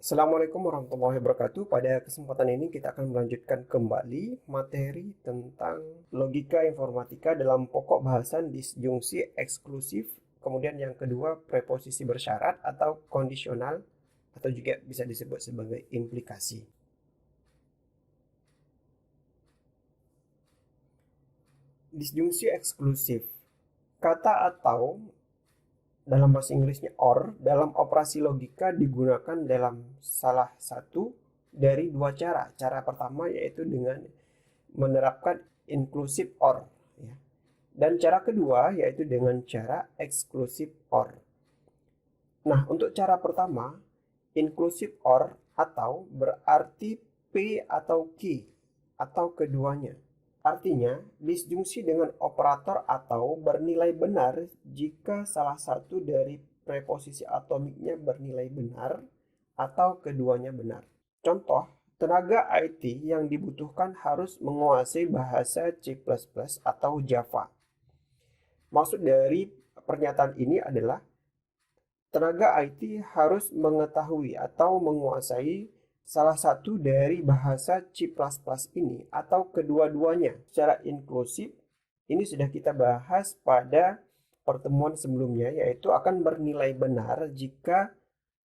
Assalamualaikum warahmatullahi wabarakatuh. Pada kesempatan ini kita akan melanjutkan kembali materi tentang logika informatika dalam pokok bahasan disjungsi eksklusif. Kemudian yang kedua preposisi bersyarat atau kondisional atau juga bisa disebut sebagai implikasi. Disjungsi eksklusif. Kata atau dalam bahasa Inggrisnya or, dalam operasi logika digunakan dalam salah satu dari dua cara. Cara pertama yaitu dengan menerapkan inclusive or, ya. Dan cara kedua yaitu dengan cara exclusive or. Nah, untuk cara pertama, inclusive or atau berarti P atau Q atau keduanya. Artinya, disjungsi dengan operator atau bernilai benar jika salah satu dari preposisi atomiknya bernilai benar atau keduanya benar. Contoh, tenaga IT yang dibutuhkan harus menguasai bahasa C++ atau Java. Maksud dari pernyataan ini adalah tenaga IT harus mengetahui atau menguasai salah satu dari bahasa C++ ini atau kedua-duanya secara inklusif. Ini sudah kita bahas pada pertemuan sebelumnya, yaitu akan bernilai benar jika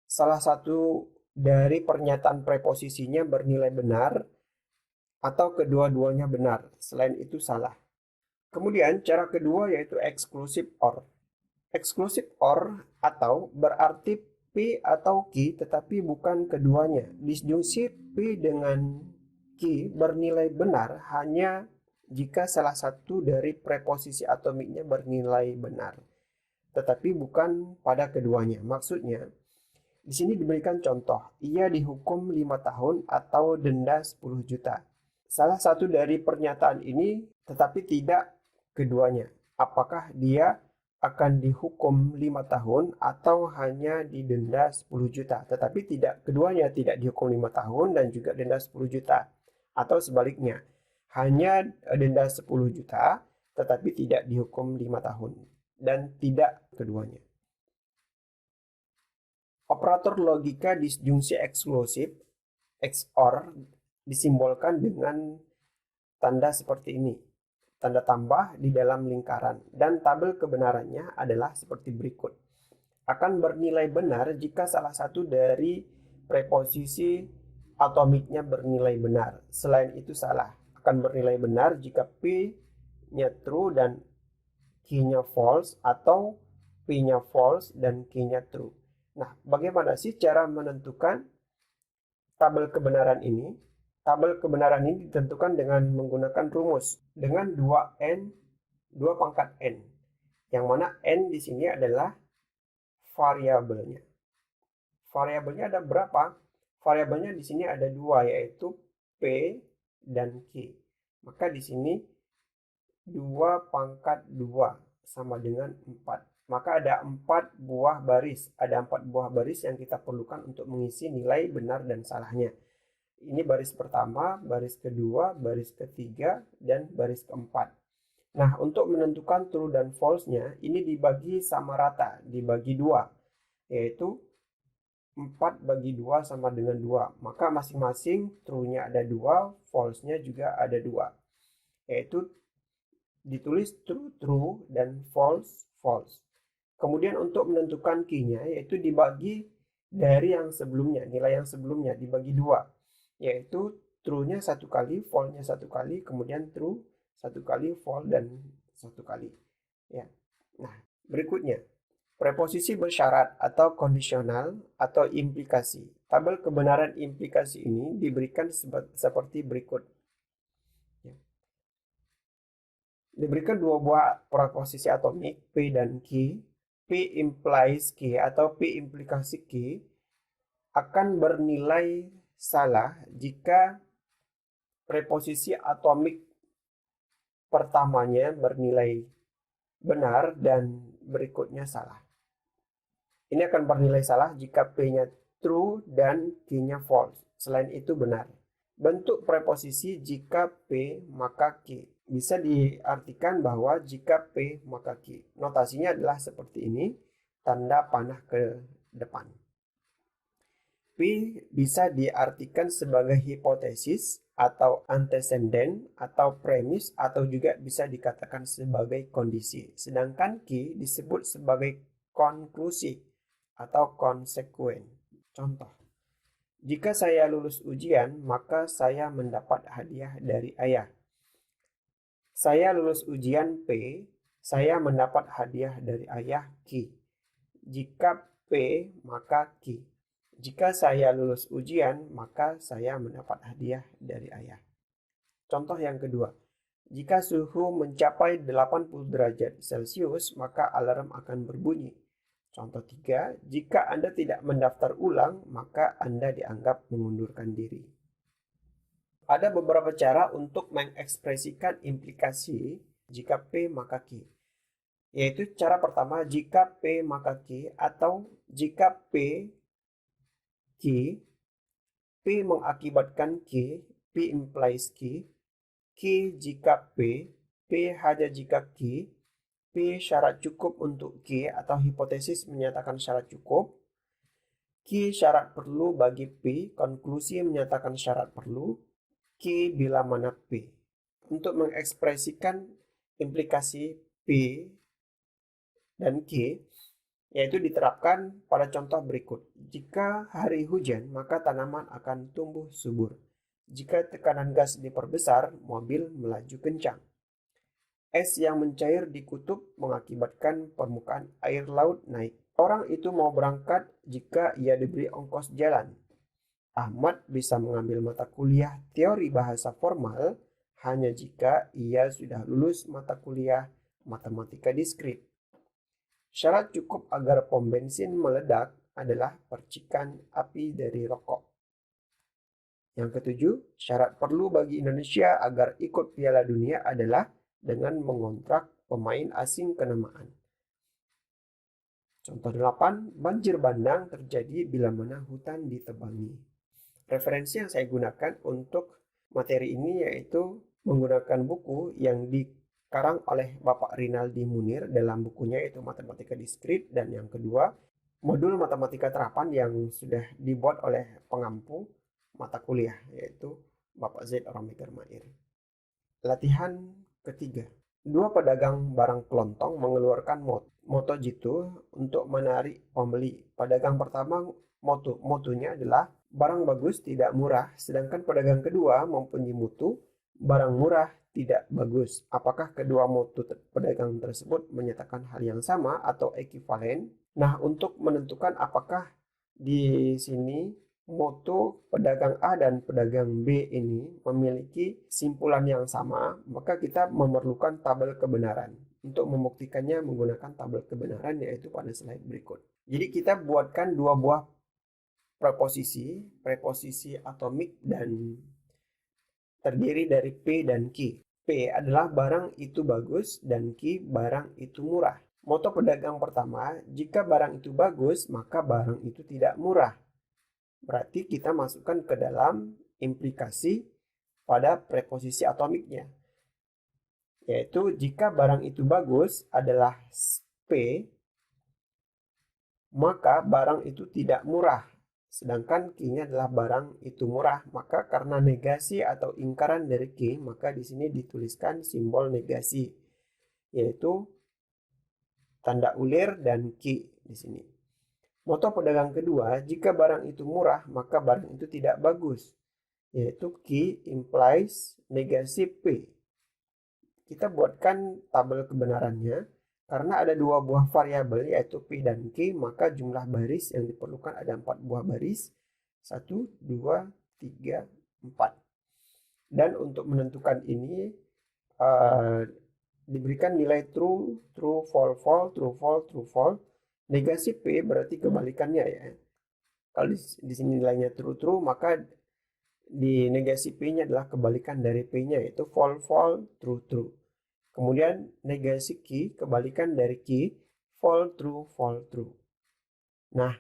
salah satu dari pernyataan preposisinya bernilai benar atau kedua-duanya benar, selain itu salah. Kemudian cara kedua yaitu exclusive or. Exclusive or atau berarti P atau Q tetapi bukan keduanya. Disjungsi P dengan Q bernilai benar hanya jika salah satu dari preposisi atomiknya bernilai benar, tetapi bukan pada keduanya. Maksudnya, di sini diberikan contoh, ia dihukum 5 tahun atau denda 10 juta. Salah satu dari pernyataan ini tetapi tidak keduanya. Apakah dia akan dihukum 5 tahun atau hanya didenda 10 juta. Tetapi tidak keduanya, tidak dihukum 5 tahun dan juga denda 10 juta. Atau sebaliknya, hanya denda 10 juta tetapi tidak dihukum 5 tahun. Dan tidak keduanya. Operator logika disjungsi eksklusif, XOR, disimbolkan dengan tanda seperti ini. Tanda tambah di dalam lingkaran, dan tabel kebenarannya adalah seperti berikut. Akan bernilai benar jika salah satu dari preposisi atomiknya bernilai benar. Selain itu salah. Akan bernilai benar jika P-nya true dan Q-nya false, atau P-nya false dan Q-nya true. Nah, bagaimana sih cara menentukan tabel kebenaran ini? Tabel kebenaran ini ditentukan dengan menggunakan rumus dengan 2 pangkat n. Yang mana n di sini adalah variabelnya. Variabelnya ada berapa? Variabelnya di sini ada 2, yaitu P dan Q. Maka di sini 2 pangkat 2 sama dengan 4. Maka ada 4 buah baris. Ada 4 buah baris yang kita perlukan untuk mengisi nilai benar dan salahnya. Ini baris pertama, baris kedua, baris ketiga, dan baris keempat. Nah, untuk menentukan true dan false-nya, ini dibagi sama rata, dibagi 2. Yaitu 4 bagi 2 sama dengan 2. Maka masing-masing true-nya ada 2, false-nya juga ada 2. Yaitu ditulis true, true, dan false, false. Kemudian untuk menentukan key-nya, yaitu dibagi dari yang sebelumnya, nilai yang sebelumnya dibagi 2. Yaitu true-nya 1 kali, false-nya 1 kali, kemudian true 1 kali, false, dan 1 kali. Ya. Nah, berikutnya, preposisi bersyarat atau kondisional atau implikasi. Tabel kebenaran implikasi ini diberikan seperti berikut. Ya. Diberikan 2 buah preposisi atomik, P dan Q. P implies Q atau P implikasi Q akan bernilai salah jika preposisi atomik pertamanya bernilai benar dan berikutnya salah. Ini akan bernilai salah jika P-nya true dan Q-nya false. Selain itu benar. Bentuk preposisi jika P maka Q. Bisa diartikan bahwa jika P maka Q. Notasinya adalah seperti ini. Tanda panah ke depan. P bisa diartikan sebagai hipotesis atau antecedent atau premis atau juga bisa dikatakan sebagai kondisi. Sedangkan Q disebut sebagai konklusi atau konsekuen. Contoh, jika saya lulus ujian, maka saya mendapat hadiah dari ayah. Saya lulus ujian P, saya mendapat hadiah dari ayah Q. Jika P, maka Q. Jika saya lulus ujian, maka saya mendapat hadiah dari ayah. Contoh yang kedua, jika suhu mencapai 80 derajat Celcius, maka alarm akan berbunyi. Contoh 3, jika Anda tidak mendaftar ulang, maka Anda dianggap mengundurkan diri. Ada beberapa cara untuk mengekspresikan implikasi jika P maka Q. Yaitu cara pertama, jika P maka Q, atau jika P Q, P mengakibatkan Q, P implies Q, Q jika P hanya jika Q, P syarat cukup untuk Q atau hipotesis menyatakan syarat cukup, Q syarat perlu bagi P, konklusi menyatakan syarat perlu, Q bila mana P. Untuk mengekspresikan implikasi P dan Q, yaitu diterapkan pada contoh berikut. Jika hari hujan, maka tanaman akan tumbuh subur. Jika tekanan gas diperbesar, mobil melaju kencang. Es yang mencair di kutub mengakibatkan permukaan air laut naik. Orang itu mau berangkat jika ia diberi ongkos jalan. Ahmad bisa mengambil mata kuliah teori bahasa formal hanya jika ia sudah lulus mata kuliah matematika diskrit. Syarat cukup agar pom bensin meledak adalah percikan api dari rokok. Yang ketujuh, syarat perlu bagi Indonesia agar ikut Piala Dunia adalah dengan mengontrak pemain asing kenamaan. Contoh 8, banjir bandang terjadi bila mana hutan ditebangi. Referensi yang saya gunakan untuk materi ini yaitu menggunakan buku yang dikarang oleh Bapak Rinaldi Munir dalam bukunya yaitu Matematika Diskrit, dan yang kedua modul matematika terapan yang sudah dibuat oleh pengampu mata kuliah yaitu Bapak Zaid Romiger Mair. Latihan ketiga, dua pedagang barang kelontong mengeluarkan moto jitu untuk menarik pembeli. Pedagang pertama motonya adalah barang bagus tidak murah, sedangkan pedagang kedua mempunyai mutu barang murah tidak bagus. Apakah kedua moto pedagang tersebut menyatakan hal yang sama atau ekivalen? Nah, untuk menentukan apakah di sini moto pedagang A dan pedagang B ini memiliki simpulan yang sama, maka kita memerlukan tabel kebenaran. Untuk membuktikannya menggunakan tabel kebenaran yaitu pada slide berikut. Jadi kita buatkan dua buah preposisi atomik dan terdiri dari P dan Q. P adalah barang itu bagus dan Q barang itu murah. Moto pedagang pertama, jika barang itu bagus, maka barang itu tidak murah. Berarti kita masukkan ke dalam implikasi pada preposisi atomiknya. Yaitu jika barang itu bagus adalah P, maka barang itu tidak murah. Sedangkan Q-nya adalah barang itu murah, maka karena negasi atau ingkaran dari Q, maka di sini dituliskan simbol negasi, yaitu tanda ulir dan Q di sini. Moto pedagang kedua, jika barang itu murah, maka barang itu tidak bagus, yaitu Q implies negasi P. Kita buatkan tabel kebenarannya. Karena ada dua buah variabel yaitu P dan Q, maka jumlah baris yang diperlukan ada 4 buah baris. 1, 2, 3, 4. Dan untuk menentukan ini diberikan nilai true, true, false, false, true, false, true, false. Negasi P berarti kebalikannya ya. Kalau di sini nilainya true, true, maka di negasi P-nya adalah kebalikan dari P-nya yaitu false, false, true, true. Kemudian negasi Q, kebalikan dari Q, false true, false true. Nah,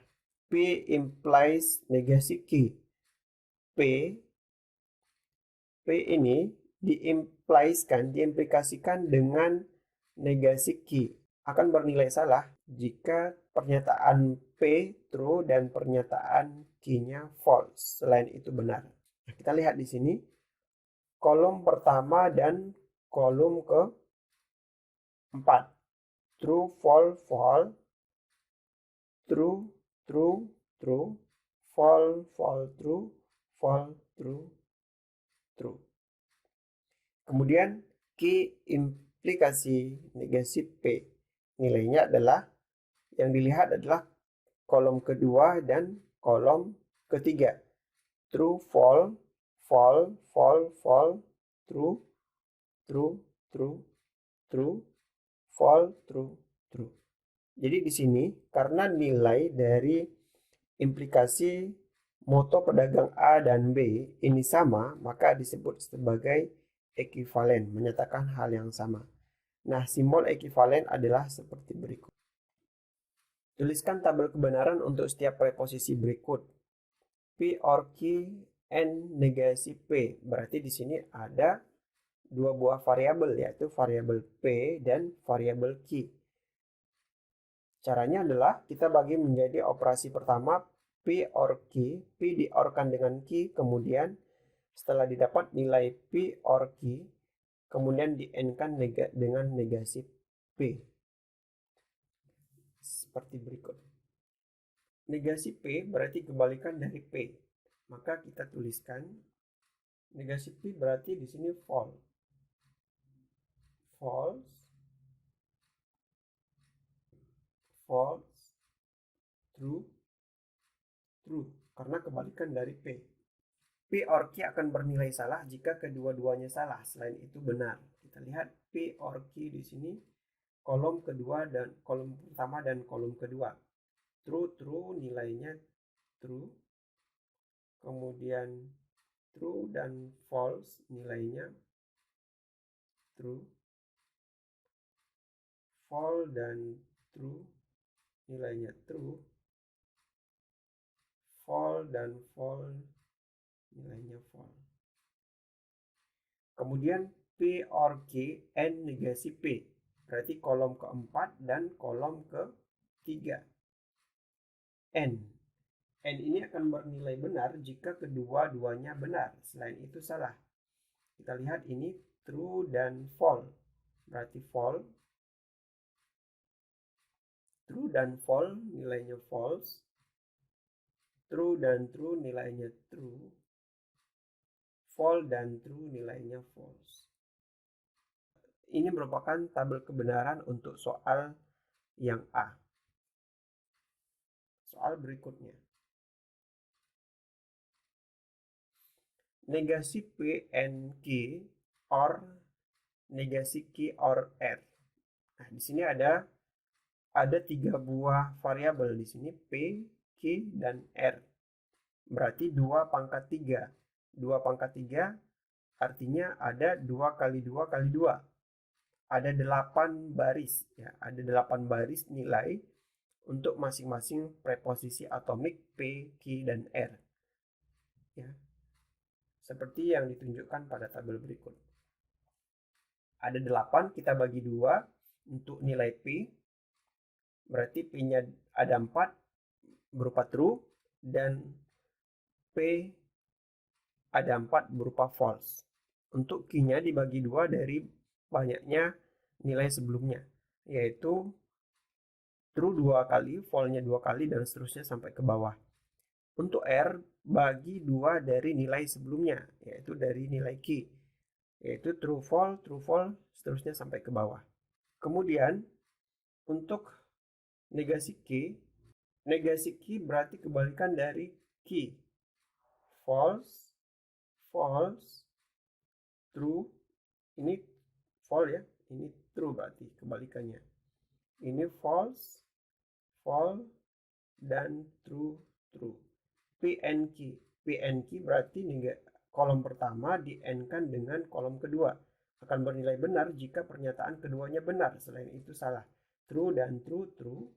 P implies negasi Q. P ini diimplikasikan dengan negasi Q. akan bernilai salah jika pernyataan P true dan pernyataan Q-nya false. Selain itu benar. Nah, kita lihat di sini kolom pertama dan kolom keempat. True, false, false. True, true, true. False, false, true. False, true, true. Kemudian Q implikasi negasi P. Nilainya adalah yang dilihat adalah kolom kedua dan kolom ketiga. True, false, false, false, false, true, true, true, true, false, true, true. Jadi di sini karena nilai dari implikasi moto pedagang A dan B ini sama, maka disebut sebagai ekuivalen, menyatakan hal yang sama. Nah, simbol ekuivalen adalah seperti berikut. Tuliskan tabel kebenaran untuk setiap preposisi berikut. P or Q and negasi P. Berarti di sini ada dua buah variabel, yaitu variabel P dan variabel Q. Caranya adalah kita bagi menjadi operasi pertama P or Q. P di-OR-kan dengan Q, kemudian setelah didapat nilai P or Q, kemudian di-AND-kan dengan negasi P. Seperti berikut. Negasi P berarti kebalikan dari P. Maka kita tuliskan negasi P berarti di sini false. False. False. True. True. Karena kebalikan dari P. P or Q akan bernilai salah jika kedua-duanya salah. Selain itu benar. Kita lihat P or Q di sini kolom kedua dan kolom pertama dan kolom kedua. True, true nilainya true. Kemudian true dan false nilainya true. False dan true nilainya true. False dan false nilainya false. Kemudian P or Q and negasi P. Berarti kolom keempat dan kolom ketiga. N. N ini akan bernilai benar jika kedua-duanya benar. Selain itu salah. Kita lihat ini true dan false. Berarti false. True dan false nilainya false. True dan true nilainya true. False dan true nilainya false. Ini merupakan tabel kebenaran untuk soal yang A. Soal berikutnya. Negasi P and Q or negasi Q or R. Nah, di sini ada tiga buah variabel di sini P, Q, dan R. Berarti 2 pangkat 3. 2 pangkat 3 artinya ada 2 kali 2 kali 2. Ada 8 baris. Ya, ada 8 baris nilai untuk masing-masing preposisi atomik P, Q, dan R. Ya. Seperti yang ditunjukkan pada tabel berikut. Ada 8, kita bagi 2 untuk nilai P. Berarti P-nya ada 4 berupa true dan P ada 4 berupa false. Untuk Q-nya dibagi 2 dari banyaknya nilai sebelumnya, yaitu true 2 kali, false-nya 2 kali, dan seterusnya sampai ke bawah. Untuk R, bagi 2 dari nilai sebelumnya, yaitu dari nilai Q, yaitu true, false, seterusnya sampai ke bawah. Kemudian, untuk negasi Q berarti kebalikan dari Q. False, false, true. Ini false ya, ini true berarti kebalikannya. Ini false, false, dan true, true. PNQ. PNQ berarti kolom pertama di-N-kan dengan kolom kedua. Akan bernilai benar jika pernyataan keduanya benar. Selain itu salah. True dan true, true.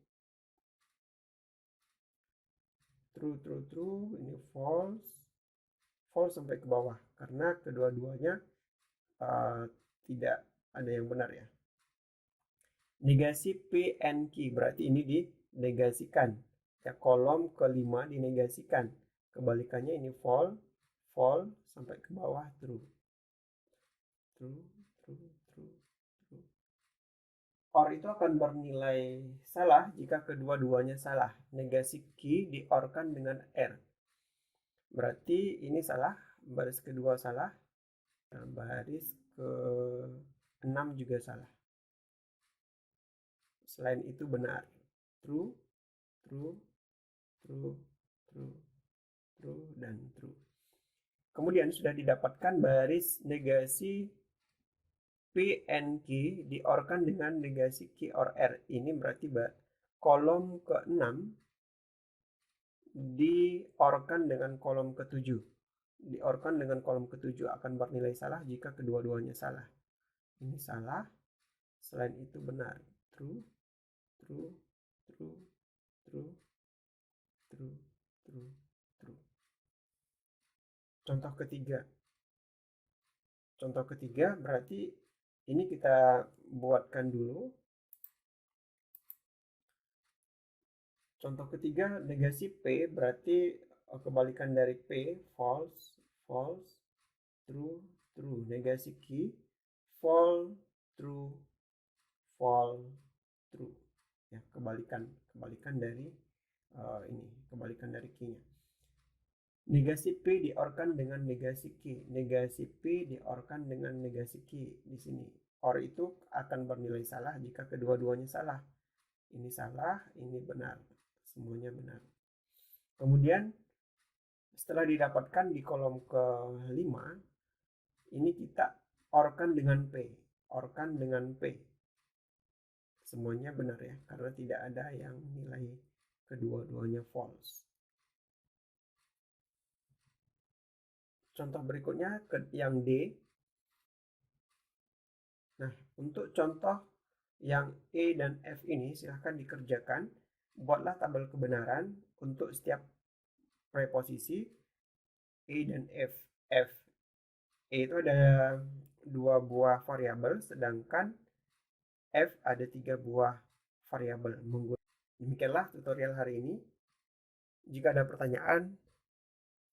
True, true, true. Ini false. False sampai ke bawah. Karena kedua-duanya tidak ada yang benar ya. Negasi P and Q berarti ini dinegasikan. Ya, kolom kelima dinegasikan. Kebalikannya ini fall sampai ke bawah true. True, true, true, true. OR itu akan bernilai salah jika kedua-duanya salah. Negasi Q di-OR-kan dengan R. Berarti ini salah, baris kedua salah, baris ke-6 juga salah. Selain itu benar. True, true, true, true, true, dan true. Kemudian sudah didapatkan baris negasi P and Q di-OR-kan dengan negasi Q OR R. Ini berarti kolom ke-6 di-OR-kan dengan kolom ke-7. Di-OR-kan dengan kolom ke-7 akan bernilai salah jika kedua-duanya salah. Ini salah, selain itu benar. True, true, true, true, true, true, true. Contoh ketiga. Contoh ketiga berarti ini kita buatkan dulu. Contoh ketiga, negasi P berarti kebalikan dari P, false, false, true, true. Negasi Q, fall, true, fall, true. Ya, kebalikan dari ini, kebalikan dari Q-nya. Negasi P di-OR-kan dengan negasi Q. Negasi P di-OR-kan dengan negasi Q di sini. OR itu akan bernilai salah jika kedua-duanya salah. Ini salah, ini benar. Semuanya benar. Kemudian setelah didapatkan di kolom ke-5, ini kita OR-kan dengan P. OR-kan dengan P. Semuanya benar ya, karena tidak ada yang nilai kedua-duanya false. Contoh berikutnya yang D. Nah, untuk contoh yang E dan F ini silahkan dikerjakan. Buatlah tabel kebenaran untuk setiap preposisi E dan F. E itu ada 2 buah variabel, sedangkan F ada 3 buah variabel. Demikianlah tutorial hari ini. Jika ada pertanyaan,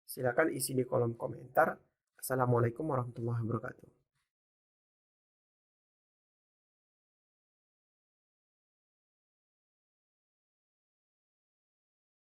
silakan isi di kolom komentar. Assalamualaikum warahmatullahi wabarakatuh.